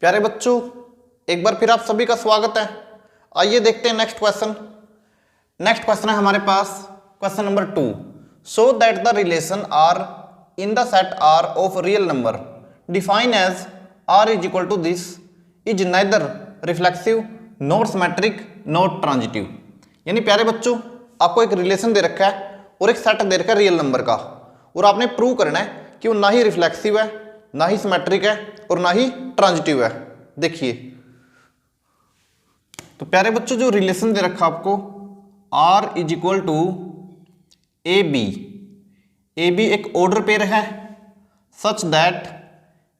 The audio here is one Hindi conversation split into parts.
प्यारे बच्चों, एक बार फिर आप सभी का स्वागत है। आइए देखते हैं नेक्स्ट क्वेश्चन। नेक्स्ट क्वेश्चन है हमारे पास question number 2। Show that the relation R in the set R of real number define as R is equal to this is neither reflexive not symmetric not transitive. यानी प्यारे बच्चों, आपको एक रिलेशन दे रखा है और एक सेट दे रखा है रियल नंबर का, और आपने प्रूव करना है कि वो ना ही रिफ्लेक्सिव है, ना ही सिमेट्रिक है और ना ही ट्रांजिटिव है। देखिए तो प्यारे बच्चों, जो रिलेशन दे रखा आपको R is equal to A B एक ऑर्डर पेयर है such that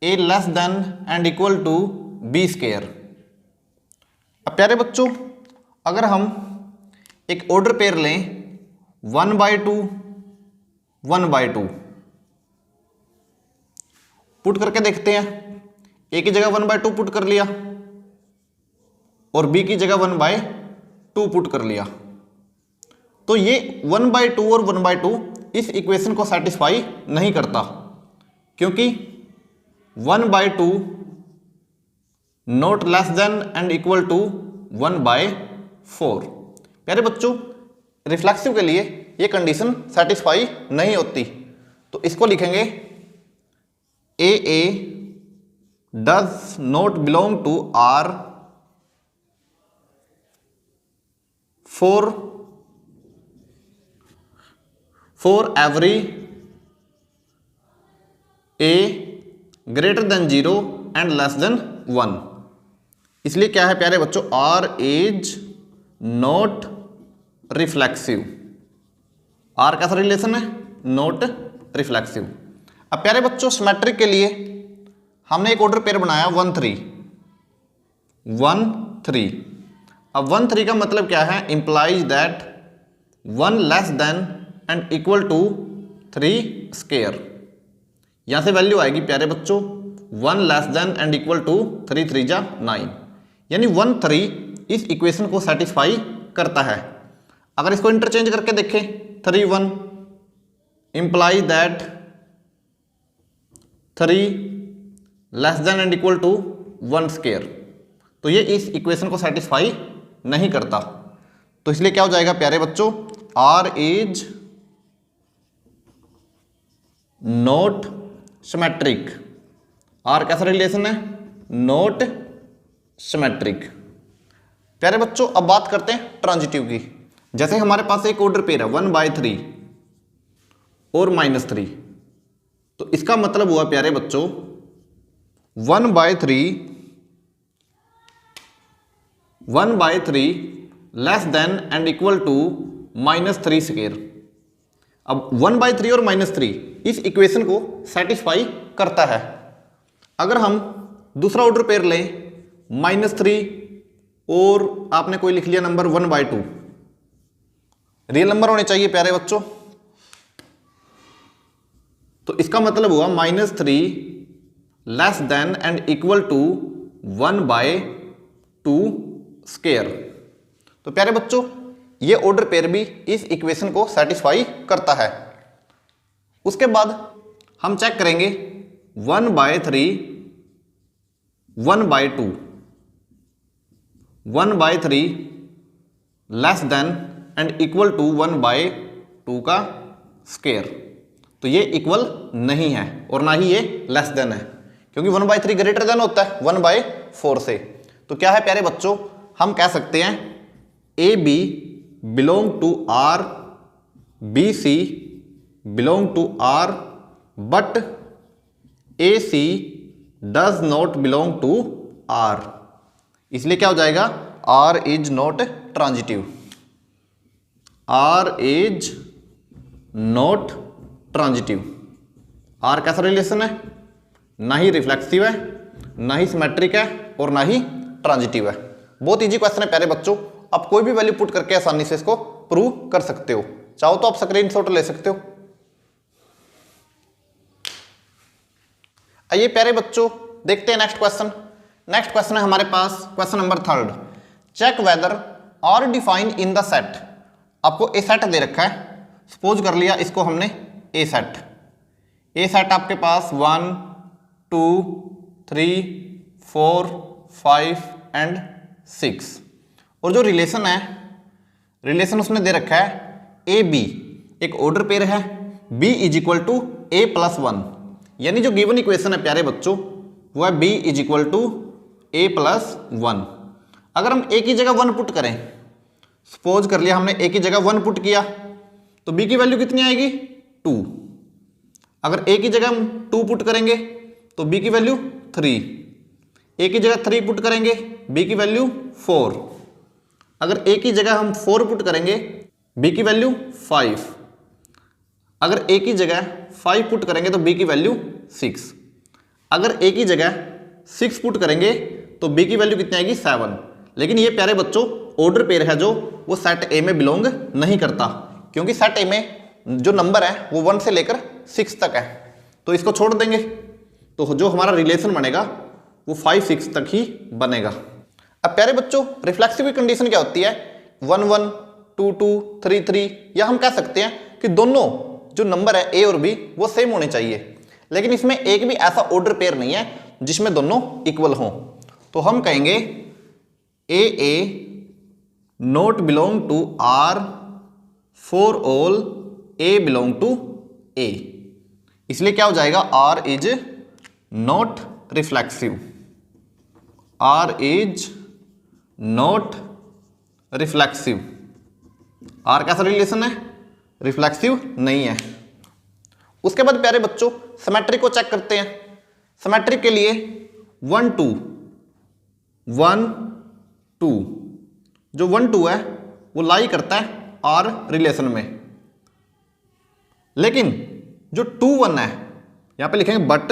A less than and equal to B square. अब प्यारे बच्चों, अगर हम एक ऑर्डर पेयर लें 1/2 1/2 पुट करके देखते हैं। ए की जगह 1/2 पुट कर लिया और बी की जगह 1/2 पुट कर लिया, तो ये 1/2 और 1/2 इस इक्वेशन को सेटिस्फाई नहीं करता, क्योंकि 1/2 not less than and equal to 1/4। प्यारे बच्चों, रिफ्लेक्सिव के लिए ये कंडीशन सेटिस्फाई नहीं होती, तो इसको लिखेंगे a does not belong to R for every a greater than 0 and less than 1। इसलिए क्या है प्यारे बच्चों, R is not reflexive. R कैसा रिलेशन है? Not reflexive. अब प्यारे बच्चों, सिमेट्रिक के लिए हमने एक ऑर्डर पेयर बनाया 1 3 1 3। अब 1 3 का मतलब क्या है? Implies that 1 less than and equal to 3 square. यहां से वैल्यू आएगी प्यारे बच्चों 1 less than and equal to 3 3 जा 9, यानी 1 3 इस इक्वेशन को सेटिस्फाई करता है। अगर इसको इंटरचेंज करके देखें 3 1 implies that 3 less than and equal to 1 square, तो ये इस इक्वेशन को सेटिस्फाई नहीं करता। तो इसलिए क्या हो जाएगा प्यारे बच्चों, R is not symmetric. R कैसा रिलेशन है? Not symmetric. प्यारे बच्चों, अब बात करते हैं ट्रांजिटिव की। जैसे हमारे पास एक ऑर्डर पेयर है 1/3 और -3, तो इसका मतलब हुआ प्यारे बच्चों 1/3 less than and equal to -3 square. अब 1/3 और -3 इस इक्वेशन को सेटिस्फाई करता है। अगर हम दूसरा ऑर्डर पेयर लें -3 और आपने कोई लिख लिया नंबर 1/2, रियल नंबर होने चाहिए प्यारे बच्चों, तो इसका मतलब हुआ -3 less than and equal to 1/2 square. तो प्यारे बच्चों, ये ऑर्डर पेयर भी इस इक्वेशन को सेटिस्फाई करता है। उसके बाद हम चेक करेंगे 1/3 1/2 1/3 less than and equal to 1/2 का स्क्वायर, तो ये इक्वल नहीं है और ना ही ये लेस देन है, क्योंकि 1/3 ग्रेटर देन होता है 1/4 से। तो क्या है प्यारे बच्चों, हम कह सकते हैं A B belong to R, B C belong to R, but A C does not belong to R. इसलिए क्या हो जाएगा, R is not transitive. R is not transitive. R कैसा रिलेशन है? ना ही रिफ्लेक्सिव है, ना ही सिमेट्रिक है और ना ही ट्रांजिटिव है। बहुत इजी क्वेश्चन है प्यारे बच्चों, आप कोई भी वैल्यू पुट करके आसानी से इसको प्रूव कर सकते हो। चाहो तो आप स्क्रीनशॉट ले सकते हो। आइए प्यारे बच्चों, देखते हैं नेक्स्ट क्वेश्चन। नेक्स्ट क्वेश्चन है हमारे पास question number 3। Check whether R define in the set. आपको ए सेट दे रखा है, सपोज कर लिया इसको हमने ए सेट। ए सेट आपके पास 1 2 3 4, 5 एंड 6। और जो रिलेशन है, रिलेशन उसने दे रखा है ए बी, एक ऑर्डर पेयर है, b is equal to A plus 1, यानी जो गिवन इक्वेशन है प्यारे बच्चों वो है b is equal to A plus 1। अगर हम a की जगह 1 पुट करें, सपोज कर लिया हमने a की जगह 1 पुट किया, तो b की वैल्यू कितनी आएगी 2। अगर a की जगह हम 2 पुट करेंगे तो b की वैल्यू 3, a की जगह 3 पुट करेंगे b की वैल्यू 4, अगर a की जगह हम 4 पुट करेंगे b की वैल्यू 5, अगर a की जगह 5 पुट करेंगे तो b की वैल्यू 6, अगर a की जगह 6 पुट करेंगे तो b की वैल्यू कितनी आएगी 7। लेकिन ये प्यारे बच्चों ऑर्डर पेयर है जो वो सेट ए में बिलोंग नहीं करता, क्योंकि सेट ए में जो नंबर है वो 1 से लेकर 6 तक है, तो इसको छोड़ देंगे, तो जो हमारा रिलेशन बनेगा वो 5, 6 तक ही बनेगा। अब प्यारे बच्चों रिफ्लेक्सिव की कंडीशन क्या होती है, 1, 1, 2, 2, 3, 3, या हम कह सकते हैं कि दोनों जो नंबर है ए और बी वो सेम होने चाहिए। लेकिन इसमें एक भी ऐसा ऑर्डर पेयर नहीं है जिसमें दोनों इक्वल हों, तो हम कहेंगे a a not belong to R for all a belong to a, इसलिए क्या हो जाएगा R is not reflexive, R is not reflexive. R कैसा रिलेशन है, रिफ्लेक्सिव नहीं है। उसके बाद प्यारे बच्चों सिमेट्रिक को चेक करते हैं। सिमेट्रिक के लिए 1, 2, 1, 2, जो 1, 2 है वो लाई करता है आर रिलेशन में, लेकिन जो 2, 1 है यहां पे लिखेंगे but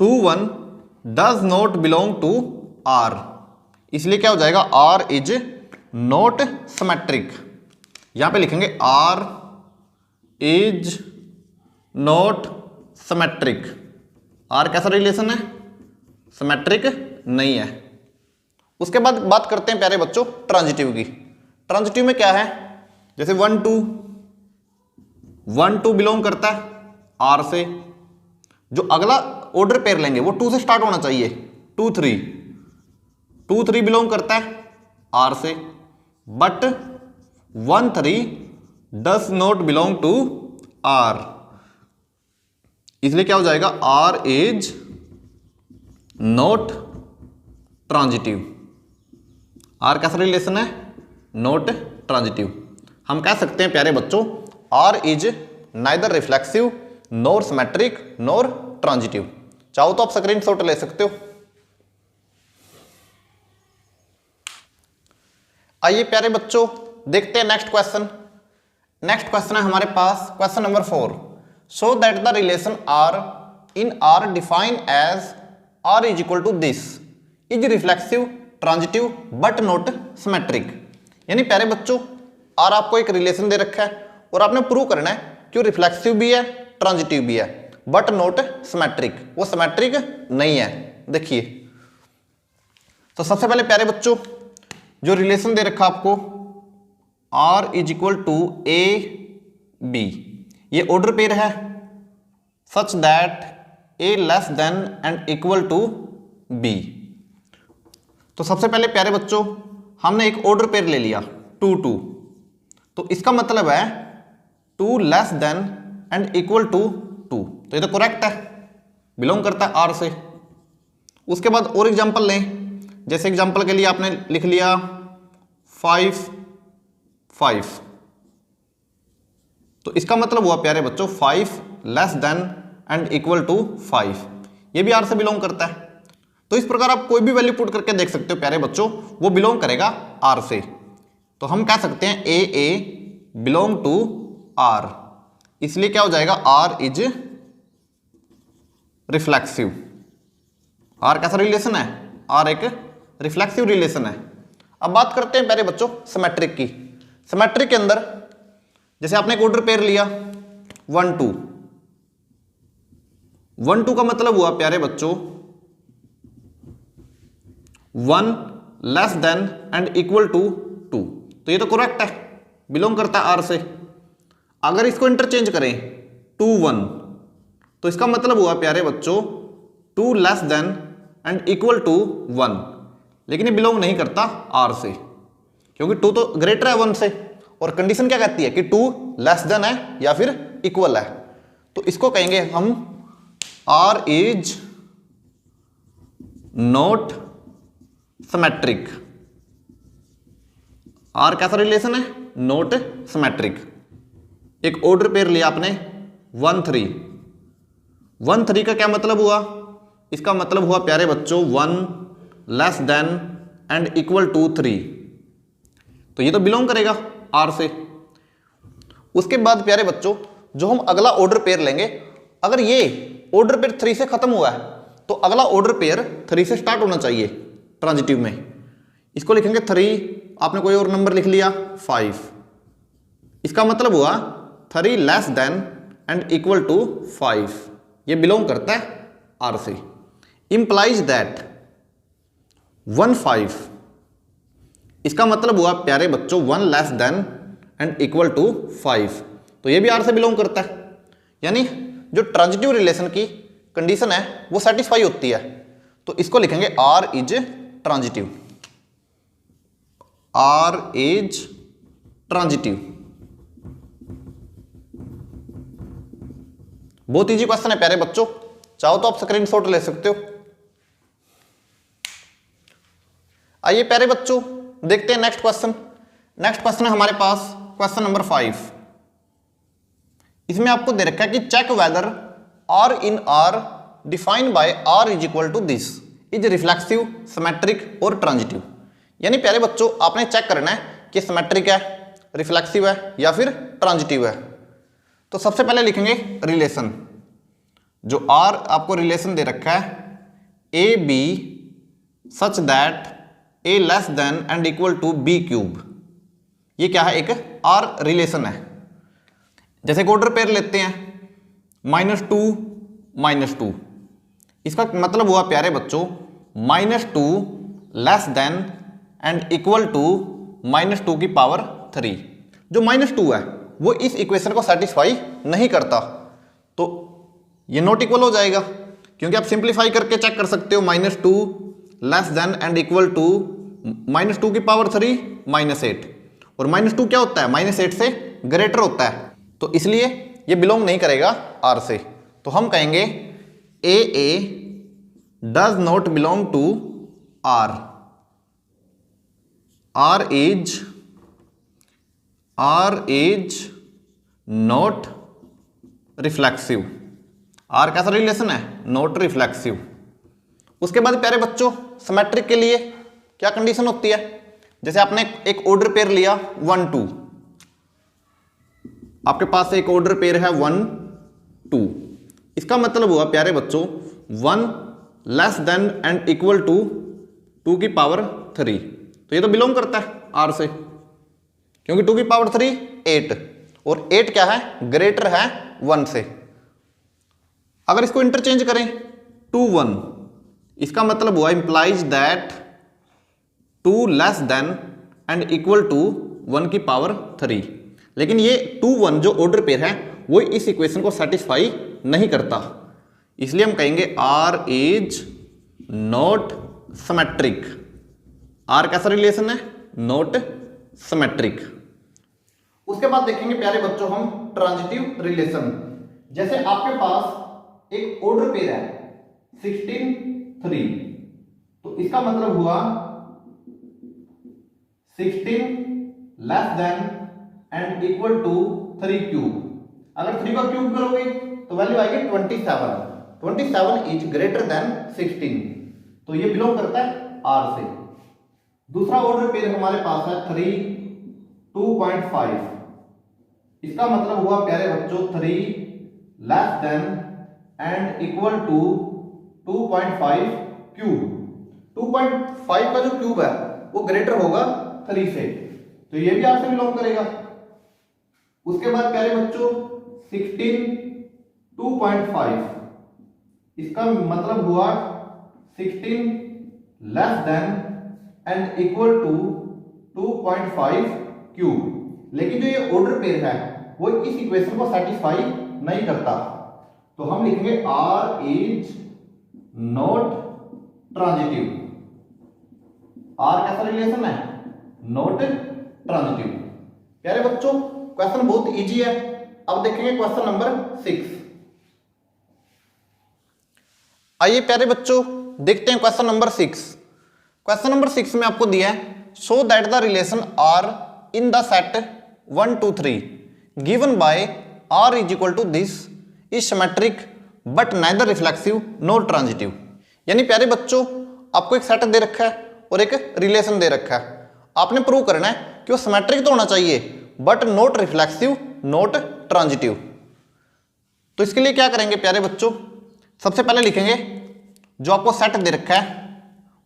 2, 1 does not belong to R, इसलिए क्या हो जाएगा आर इज नॉट सिमेट्रिक। यहां पे लिखेंगे R is not symmetric. R कैसा रिलेशन है, सिमेट्रिक नहीं है। उसके बाद बात करते हैं प्यारे बच्चों ट्रांजिटिव की। ट्रांजिटिव में क्या है, जैसे 1, 2, 1, 2 बिलोंग करता है आर से, जो अगला ऑर्डर पेयर लेंगे वो 2 से स्टार्ट होना चाहिए, 2, 3, 2, 3 बिलोंग करता है आर से, but 1, 3 does not belong to R, इसलिए क्या हो जाएगा R is not transitive. R कैसा रिलेशन है, नॉट ट्रांजिटिव। हम कह सकते हैं प्यारे बच्चों R is neither reflexive nor symmetric nor transitive. चाहो तो आप स्क्रीनशॉट ले सकते हो। आइए प्यारे बच्चों देखते हैं नेक्स्ट क्वेश्चन। नेक्स्ट क्वेश्चन है हमारे पास question number 4। Show that the relation R in R define as R is equal to this is reflexive transitive but not symmetric. यानी प्यारे बच्चों आर आपको एक रिलेशन दे रखा है और आपने प्रूव करना है कि वो रिफ्लेक्सिव भी है ट्रांजिटिव भी है बट नॉट सिमेट्रिक, वो सिमेट्रिक नहीं है। देखिए तो सबसे पहले प्यारे बच्चों जो रिलेशन दे रखा आपको R is equal to A B, ये ऑर्डर पेयर है such that A less than and equal to B. तो सबसे पहले प्यारे बच्चों हमने एक ऑर्डर पेयर ले लिया 2, 2, तो इसका मतलब है 2 less than and equal to 2, तो ये तो करेक्ट है, बिलोंग करता है आर से। उसके बाद और एग्जांपल लें, जैसे एग्जांपल के लिए आपने लिख लिया 5, 5, तो इसका मतलब हुआ प्यारे बच्चों 5 less than and equal to 5, ये भी आर से बिलोंग करता है। तो इस प्रकार आप कोई भी वैल्यू पुट करके देख सकते हो प्यारे बच्चों, वो बिलोंग करेगा आर से। तो हम कह सकते हैं ए ए बिलोंग टू आर, इसलिए क्या हो जाएगा आर इज रिफ्लेक्सिव। आर कैसा रिलेशन है, आर एक रिफ्लेक्सिव रिलेशन है। अब बात करते हैं प्यारे बच्चों सिमेट्रिक की। सिमेट्रिक के अंदर जैसे आपने एक ऑर्डर पेयर लिया 1, 2, 1, 2 का मतलब हुआ प्यारे बच्चों 1 less than and equal to 2, तो ये तो करेक्ट है, बिलोंग करता है आर से। अगर इसको इंटरचेंज करें 2, 1, तो इसका मतलब हुआ प्यारे बच्चों 2 less than and equal to 1, लेकिन ये बिलोंग नहीं करता आर से, क्योंकि 2 तो ग्रेटर है 1 से, और कंडीशन क्या कहती है कि 2 लेस देन है या फिर इक्वल है। तो इसको कहेंगे हम R is not symmetric. R कैसा रिलेशन है? Not symmetric. एक ऑर्डर पेयर लिया आपने 1 3, 1 3 का क्या मतलब हुआ? इसका मतलब हुआ प्यारे बच्चों 1 less than and equal to 3, तो ये तो बिलोंग करेगा आर से। उसके बाद प्यारे बच्चों जो हम अगला ऑर्डर पेयर लेंगे, अगर ये ऑर्डर पेयर 3 से खत्म हुआ है तो अगला ऑर्डर पेयर 3 से स्टार्ट होना चाहिए ट्रांजिटिव में। इसको लिखेंगे 3, आपने कोई और नंबर लिख लिया 5, इसका मतलब हुआ 3 less than and equal to 5, ये बिलोंग करता है आर से। इंप्लाइज दैट 1 5, इसका मतलब हुआ प्यारे बच्चों 1 less than and equal to 5, तो ये भी आर से बिलोंग करता है। यानी जो ट्रांजिटिव रिलेशन की कंडीशन है वो सेटिस्फाई होती है, तो इसको लिखेंगे R is transitive. R is transitive. बहुत इजी क्वेश्चन है प्यारे बच्चों, चाहो तो आप स्क्रीनशॉट ले सकते हो। आइए प्यारे बच्चों देखते हैं नेक्स्ट क्वेश्चन। नेक्स्ट क्वेश्चन है हमारे पास क्वेश्चन नंबर 5। इसमें आपको दे रखा है कि check whether R in R defined by R is equal to this is reflexive, symmetric और ट्रांजिटिव। यानी प्यारे बच्चों आपने चेक करना है कि सिमेट्रिक है, रिफ्लेक्सिव है या फिर ट्रांजिटिव है। तो सबसे पहले लिखेंगे रिलेशन। जो आर आपको रिलेशन दे रखा है A B such that A less than and equal to B cube, ये क्या है? एक आर रिलेशन है। जैसे एक ऑर्डर पेयर लेते हैं -2 -2, इसका मतलब हुआ प्यारे बच्चों -2 less than and equal to -2 की पावर 3। जो -2 है वो इस इक्वेशन को सेटिस्फाई नहीं करता, तो ये नॉट इक्वल हो जाएगा, क्योंकि आप सिंप्लीफाई करके चेक कर सकते हो -2 less than and equal to -2 की पावर 3 -8, और -2 क्या होता है? -8 से ग्रेटर होता है, तो इसलिए ये बिलोंग नहीं करेगा आर से। तो हम कहेंगे a does not belong to R. R is not reflexive. R कैसा रिलेशन है? Not reflexive. उसके बाद प्यारे बच्चों सिमेट्रिक के लिए क्या कंडीशन होती है? जैसे आपने एक ऑर्डर पेयर लिया 1 2, आपके पास एक ऑर्डर पेयर है 1 2, इसका मतलब हुआ प्यारे बच्चों 1 less than and equal to 2 की पावर 3, तो ये तो बिलोंग करता है आर से, क्योंकि 2 की पावर 3 8, और 8 क्या है? ग्रेटर है 1 से। अगर इसको इंटरचेंज करें 2 1, इसका मतलब हुआ implies that 2 less than and equal to 1 की पावर 3, लेकिन ये 2 1 जो ऑर्डर पेयर है वो इस इक्वेशन को सेटिस्फाई नहीं करता, इसलिए हम कहेंगे R is not symmetric. R कैसा रिलेशन है? Not symmetric. उसके बाद देखेंगे प्यारे बच्चों हम ट्रांजिटिव रिलेशन। जैसे आपके पास एक ऑर्डर पेयर है 16 3, तो इसका मतलब हुआ 16 less than and equal to 3 cube. अगर 3 का क्यूब करोगे तो वैल्यू आएगी 27। 27 इज ग्रेटर देन 16, तो ये बिलोंग करता है आर से। दूसरा ऑर्डर पेयर हमारे पास है 3 2.5, इसका मतलब हुआ प्यारे बच्चों 3 less than and equal to 2.5 cube. 2.5 का जो क्यूब है वो ग्रेटर होगा 3 से, तो ये भी आर से बिलोंग करेगा। उसके बाद प्यारे बच्चों 16 2.5, इसका मतलब हुआ 16 less than and equal to 2.5 cube, लेकिन जो ये ऑर्डर पेयर है वो इस इक्वेशन को सेटिस्फाई नहीं करता, तो हम लिखेंगे R is not transitive. R कैसा रिलेशन है? Not transitive. प्यारे बच्चों क्वेश्चन बहुत इजी है। अब देखेंगे क्वेश्चन नंबर 6। आइए प्यारे बच्चों देखते हैं क्वेश्चन नंबर 6। क्वेश्चन नंबर 6 में आपको दिया है show that the relation R in the set 1 2 3 given by R is equal to this is symmetric but neither reflexive nor transitive. यानी प्यारे बच्चों आपको एक सेट दे रखा है और एक रिलेशन दे रखा है। आपने प्रूव करना है कि वो सिमेट्रिक तो होना चाहिए but not reflexive not transitive. तो इसके लिए क्या करेंगे प्यारे बच्चों, सबसे पहले लिखेंगे जो आपको सेट दे रखा है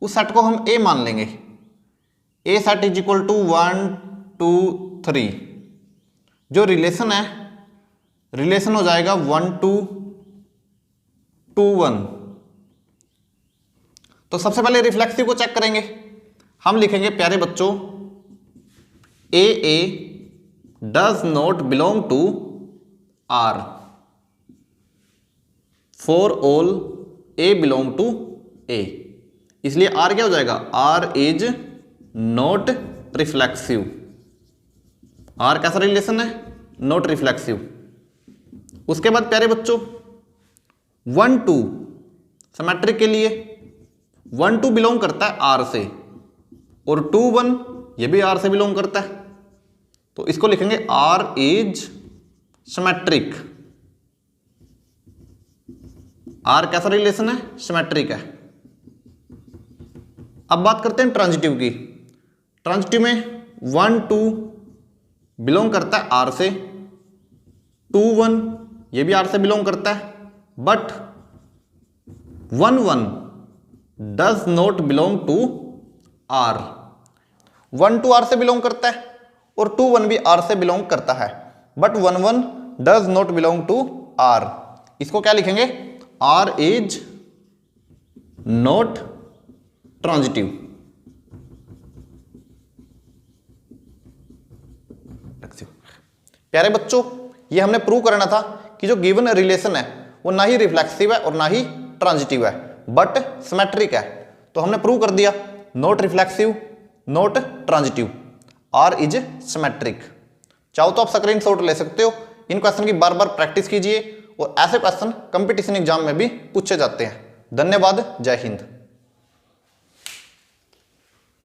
उस सेट को हम ए मान लेंगे। ए सेट इज इक्वल टू 1 2 3। जो रिलेशन है रिलेशन हो जाएगा 1 2 2 1। तो सबसे पहले रिफ्लेक्सिव को चेक करेंगे। हम लिखेंगे प्यारे बच्चों a does not belong to R for all a belong to a. इसलिए आर क्या हो जाएगा? R is not reflexive. R कैसा रिलेशन है? Not reflexive. उसके बाद प्यारे बच्चों 1 2 सिमेट्रिक के लिए 1 2 बिलोंग करता है आर से और 2 1 ये भी आर से बिलोंग करता है। तो इसको लिखेंगे आर इज सिमेट्रिक। आर कैसा रिलेशन है? सिमेट्रिक है। अब बात करते हैं ट्रांजिटिव की। ट्रांजिटिव में 1 2 बिलोंग करता है आर से, 2 1 ये भी आर से बिलोंग करता है, but 1 1 does not belong to R. 1 2 R से बिलोंग करता है और 2 1 भी आर से बिलोंग करता है, but 1 1 does not belong to R. इसको क्या लिखेंगे? R is not transitive. प्यारे बच्चों ये हमने प्रूव करना था कि जो गिवन रिलेशन है वो ना ही रिफ्लेक्सिव है और ना ही ट्रांजिटिव है बट सिमेट्रिक है। तो हमने प्रूव कर दिया not reflexive not transitive, R is symmetric. चाहो तो आप स्क्रीनशॉट ले सकते हो। इन क्वेश्चन की बार बार प्रैक्टिस कीजिए और ऐसे क्वेश्चन कंपटीशन एग्जाम में भी पूछे जाते हैं। धन्यवाद। जय हिंद।